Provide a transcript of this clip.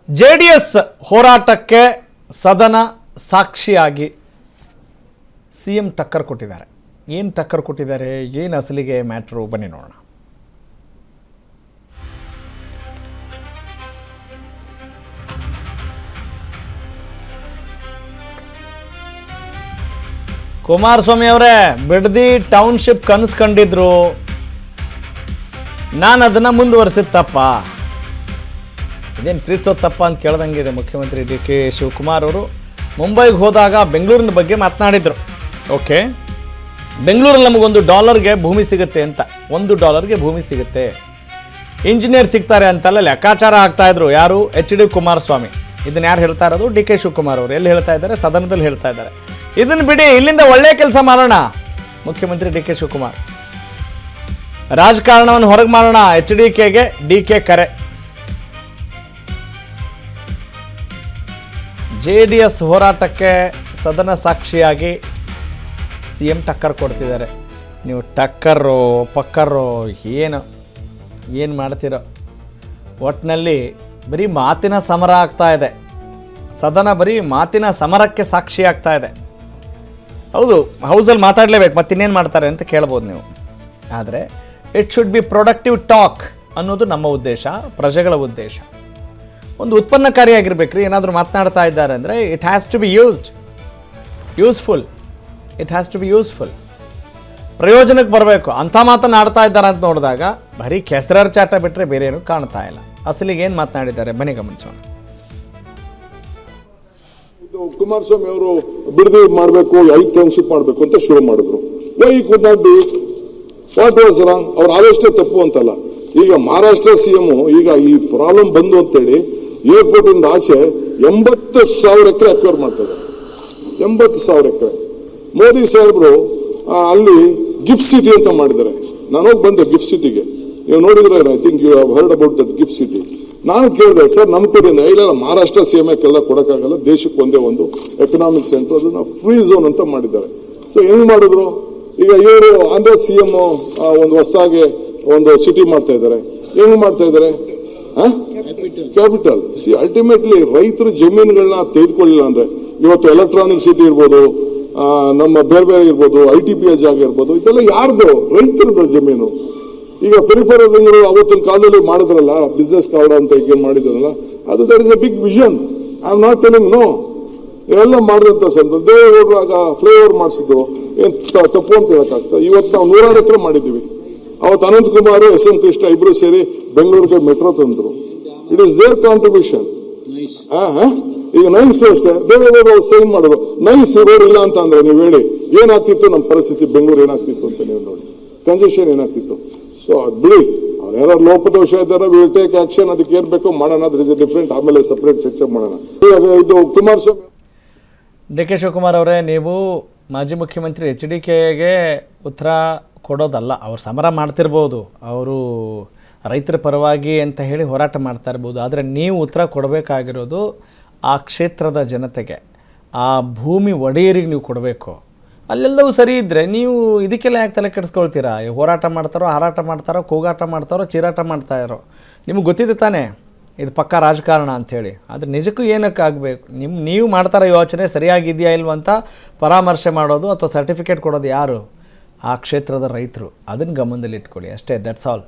JDS ಹೋರಾಟಕ್ಕೆ ಸದನ ಸಾಕ್ಷಿಯಾಗಿ ಸಿಎಂ ಟಕ್ಕರ್ ಕೊಟ್ಟಿದ್ದಾರೆ. ಏನು ಟಕ್ಕರ್ ಕೊಟ್ಟಿದ್ದಾರೆ, ಏನು ಅಸಲಿಗೆ ಮ್ಯಾಟ್ರು, ಬನ್ನಿ ನೋಡೋಣ. ಕುಮಾರಸ್ವಾಮಿ ಅವರೇ, ಬಿಡದಿ ಟೌನ್ಶಿಪ್ ಕನಸು ಕಂಡಿದ್ರು, ನಾನು ಅದನ್ನು ಮುಂದುವರಿಸಿದ ತಪ್ಪ, ಇದೇನು ಪ್ರೀತಿಸೋದು ತಪ್ಪ ಅಂತ ಕೇಳ್ದಂಗಿದೆ. ಮುಖ್ಯಮಂತ್ರಿ ಡಿ ಕೆ ಶಿವಕುಮಾರ್ ಅವರು ಮುಂಬೈಗೆ ಹೋದಾಗ ಬೆಂಗಳೂರಿನ ಬಗ್ಗೆ ಮಾತನಾಡಿದರು. ಓಕೆ, ಬೆಂಗಳೂರಲ್ಲಿ ನಮಗೊಂದು $1 ಭೂಮಿ ಸಿಗುತ್ತೆ ಅಂತ, $1 ಭೂಮಿ ಸಿಗುತ್ತೆ, ಇಂಜಿನಿಯರ್ ಸಿಗ್ತಾರೆ ಅಂತೆಲ್ಲ ಲೆಕ್ಕಾಚಾರ ಆಗ್ತಾಯಿದ್ರು. ಯಾರು? HD ಕುಮಾರಸ್ವಾಮಿ. ಇದನ್ನು ಯಾರು ಹೇಳ್ತಾ ಇರೋದು? ಡಿ ಕೆ ಶಿವಕುಮಾರ್ ಅವರು. ಎಲ್ಲಿ ಹೇಳ್ತಾ ಇದ್ದಾರೆ? ಸದನದಲ್ಲಿ ಹೇಳ್ತಾ ಇದ್ದಾರೆ. ಇದನ್ನು ಬಿಡಿ, ಇಲ್ಲಿಂದ ಒಳ್ಳೆಯ ಕೆಲಸ ಮಾಡೋಣ. ಮುಖ್ಯಮಂತ್ರಿ ಡಿ ಕೆ ಶಿವಕುಮಾರ್, ರಾಜಕಾರಣವನ್ನು ಹೊರಗೆ ಮಾಡೋಣ. HDKಗೆ DK ಕರೆ. JDS ಹೋರಾಟಕ್ಕೆ ಸದನ ಸಾಕ್ಷಿಯಾಗಿ CM ಟಕ್ಕರ್ ಕೊಡ್ತಿದ್ದಾರೆ. ನೀವು ಟಕ್ಕರು ಪಕ್ಕರು ಏನು ಮಾಡ್ತೀರೋ, ಒಟ್ಟಿನಲ್ಲಿ ಬರೀ ಮಾತಿನ ಸಮರ ಆಗ್ತಾ ಇದೆ. ಸದನ ಬರೀ ಮಾತಿನ ಸಮರಕ್ಕೆ ಸಾಕ್ಷಿ ಆಗ್ತಾ ಇದೆ. ಹೌದು, ಹೌಸಲ್ಲಿ ಮಾತಾಡಲೇಬೇಕು, ಮತ್ತಿನ್ನೇನು ಮಾಡ್ತಾರೆ ಅಂತ ಕೇಳ್ಬೋದು ನೀವು. ಆದರೆ it should be productive talk ಅನ್ನೋದು ನಮ್ಮ ಉದ್ದೇಶ, ಪ್ರಜೆಗಳ ಉದ್ದೇಶ. ಒಂದು ಉತ್ಪನ್ನಕಾರಿಯಾಗಿರ್ಬೇಕ್ರಿ. ಏನಾದರೂ ಮಾತನಾಡ್ತಾ ಇದ್ದಾರೆ ಅಂದರೆ it has to be useful. It has to be useful, ಪ್ರಯೋಜನಕ್ಕೆ ಬರಬೇಕು. ಅಂಥ ಮಾತನಾಡ್ತಾ ಇದ್ದಾರೆ ಅಂತ ನೋಡಿದಾಗ ಬರೀ ಕೆಸರರ್ ಚಾಟ ಬಿಟ್ಟರೆ ಬೇರೆ ಏನೂ ಕಾಣ್ತಾ ಇಲ್ಲ. ಅಸಲಿಗೆ ಏನು ಮಾತನಾಡಿದ್ದಾರೆ ಬನ್ನಿ ಗಮನಿಸೋಣ. ಕುಮಾರಸ್ವಾಮಿ ಅವರು ಬಿಡದಿ ಮಾಡಬೇಕು, 5 ಟೌನ್ಶಿಪ್ ಮಾಡಬೇಕು ಅಂತ ಶುರು ಮಾಡಿದ್ರು. Why could not do it? What was wrong? ಅವ್ರ ಆಲೋಚನೆ ತಪ್ಪು ಅಂತಲ್ಲ. ಈಗ ಮಹಾರಾಷ್ಟ್ರ CM ಈಗ ಈ ಪ್ರಾಬ್ಲಮ್ ಬಂದು ಅಂತೇಳಿ ಏರ್ಪೋರ್ಟ್ ಇಂದ ಆಚೆ 80,000 ಎಕರೆ ಅಕ್ವೈರ್ ಮಾಡ್ತಾರೆ. 80,000 ಎಕರೆ. ಮೋದಿ ಸಾಹೇಬರು ಅಲ್ಲಿ ಗಿಫ್ಟ್ ಸಿಟಿ ಅಂತ ಮಾಡಿದ್ದಾರೆ. ನಾನು ಹೋಗಿ ಬಂದೆ ಗಿಫ್ಟ್ ಸಿಟಿಗೆ. ನೀವು ನೋಡಿದ್ರೆ, I think you have heard about that gift city. ನಾನು ಕೇಳಿದೆ, ಸರ್ ನಮ್ಮ ಕಡೆ ಇಲ್ಲ, ಮಹಾರಾಷ್ಟ್ರ CM ಕೇಳಿದಾಗ ಕೊಡೋಕ್ಕಾಗಲ್ಲ, ದೇಶಕ್ಕೆ ಒಂದೇ ಒಂದು ಎಕನಾಮಿಕ್ ಸೆಂಟರ್, ಅದನ್ನ ಫ್ರೀ ಝೋನ್ ಅಂತ ಮಾಡಿದ್ದಾರೆ. ಸೊ ಹೆಂಗ್ ಮಾಡಿದ್ರು? ಈಗ ಇವರು ಆಂಧ್ರ CM ಒಂದು ಹೊಸದಾಗಿ ಒಂದು ಸಿಟಿ ಮಾಡ್ತಾ ಇದ್ದಾರೆ. ಹೆಂಗ್ ಮಾಡ್ತಾ ಇದ್ದಾರೆ? ಕ್ಯಾಪಿಟಲ್. ಅಲ್ಟಿಮೇಟ್ಲಿ ರೈತರು ಜಮೀನುಗಳನ್ನ ತೆಗೆದುಕೊಳ್ಳಿಲ್ಲ ಅಂದ್ರೆ, ಇವತ್ತು ಎಲೆಕ್ಟ್ರಾನಿಕ್ ಸಿಟಿ ಇರ್ಬೋದು, ನಮ್ಮ ಬೇರೆ ಇರ್ಬೋದು, ITPA ಜಾಗ ಇರ್ಬೋದು, ಇದೆಲ್ಲ ಯಾರ್ದು? ರೈತರದ ಜಮೀನು. ಈಗ ಪೆರಿಫೆರಲ್ ರಿಂಗ್ಗಳು ಅವತ್ತಿನ ಕಾಲದಲ್ಲಿ ಮಾಡಿದ್ರಲ್ಲ, ಬಿಸ್ನೆಸ್ ಕಾರ್ಡ್ ಅಂತ ಈಗ ಮಾಡಿದ್ರಲ್ಲ, ಅದು that is a big vision. I am not telling no. ಇವೆಲ್ಲ ಮಾಡಿದಂತ ಸಂದರ್ಭ ದೇವೇಗೌಡರು ಆಗ ಫ್ಲೈಓವರ್ ಮಾಡಿಸಿದ್ರು, ಏನ್ ತಪ್ಪು ಅಂತ ಹೇಳಕ್ಕಾಗ್ತದೆ? ಇವತ್ತು ನಾವು 106 ಎಕರೆ ಮಾಡಿದ್ದೀವಿ. ಅವತ್ತು ಅನಂತ್ ಕುಮಾರ್, SM ಕೃಷ್ಣ ಇಬ್ರು ಸೇರಿ ಬೆಂಗಳೂರಿಗೆ ಮೆಟ್ರೋ ತಂದ್ರು. It is their contribution. ಈಗ ನೈಸ್ ಅಷ್ಟೇ, ದೇವೇಗೌಡರು ಸೈನ್ ಮಾಡಿದ್ರು. ನೈಸ್ ರೋಡ್ ಇಲ್ಲ ಅಂತ ಅಂದ್ರೆ ನೀವು ಹೇಳಿ ಏನಾಗ್ತಿತ್ತು ನಮ್ಮ ಪರಿಸ್ಥಿತಿ, ಬೆಂಗಳೂರು ಏನಾಗ್ತಿತ್ತು ಅಂತ ನೀವು ನೋಡಿ, ಕಂಜೆಷನ್ ಏನಾಗ್ತಿತ್ತು. ಸೊ ಅದು ಬಿಡಿ, ಅವ್ರು ಲೋಪದೋಷ ಇದ್ದಾರೆ, ವಿಲ್ ಟೇಕ್ ಆಕ್ಷನ್. ಅದಕ್ಕೆ ಏನ್ ಬೇಕೋ ಮಾಡೋಣ, ಅದ್ರ ಡಿಫ್ರೆಂಟ್, ಆಮೇಲೆ ಸಪರೇಟ್ ಚರ್ಚೆ ಮಾಡೋಣ. ಇದು ಕುಮಾರಸ್ವಾಮಿ. ಡಿ ಕೆ ಶಿವಕುಮಾರ್ ಅವರೇ, ನೀವು ಮಾಜಿ ಮುಖ್ಯಮಂತ್ರಿ HDKಗೆ ಉತ್ತರ ಕೊಡೋದಲ್ಲ. ಅವ್ರು ಸಮರ ಮಾಡ್ತಿರ್ಬೋದು, ಅವರು ರೈತರ ಪರವಾಗಿ ಅಂತ ಹೇಳಿ ಹೋರಾಟ ಮಾಡ್ತಾ ಇರ್ಬೋದು. ಆದರೆ ನೀವು ಉತ್ತರ ಕೊಡಬೇಕಾಗಿರೋದು ಆ ಕ್ಷೇತ್ರದ ಜನತೆಗೆ, ಆ ಭೂಮಿ ಒಡೆಯರಿಗೆ ನೀವು ಕೊಡಬೇಕು. ಅಲ್ಲೆಲ್ಲವೂ ಸರಿ ಇದ್ದರೆ ನೀವು ಇದಕ್ಕೆಲ್ಲ ಯಾಕೆ ತಲೆ ಕೆಡಿಸ್ಕೊಳ್ತೀರಾ? ಹೋರಾಟ ಮಾಡ್ತಾರೋ, ಹಾರಾಟ ಮಾಡ್ತಾರೋ, ಕೂಗಾಟ ಮಾಡ್ತಾರೋ, ಚೀರಾಟ ಮಾಡ್ತಾಯಿರೋ, ನಿಮಗೆ ಗೊತ್ತಿದೆ ತಾನೇ ಇದು ಪಕ್ಕಾ ರಾಜಕಾರಣ ಅಂಥೇಳಿ. ಆದರೆ ನಿಜಕ್ಕೂ ಏನಕ್ಕೆ ಆಗಬೇಕು? ನೀವು ಮಾಡ್ತಾರೋ ಯೋಚನೆ ಸರಿಯಾಗಿದೆಯಾ ಇಲ್ವ ಅಂತ ಪರಾಮರ್ಶೆ ಮಾಡೋದು ಅಥವಾ ಸರ್ಟಿಫಿಕೇಟ್ ಕೊಡೋದು ಯಾರು? ಆ ಕ್ಷೇತ್ರದ ರೈತರು. ಅದನ್ನು ಗಮನದಲ್ಲಿ ಇಟ್ಕೊಳ್ಳಿ ಅಷ್ಟೇ. That's all.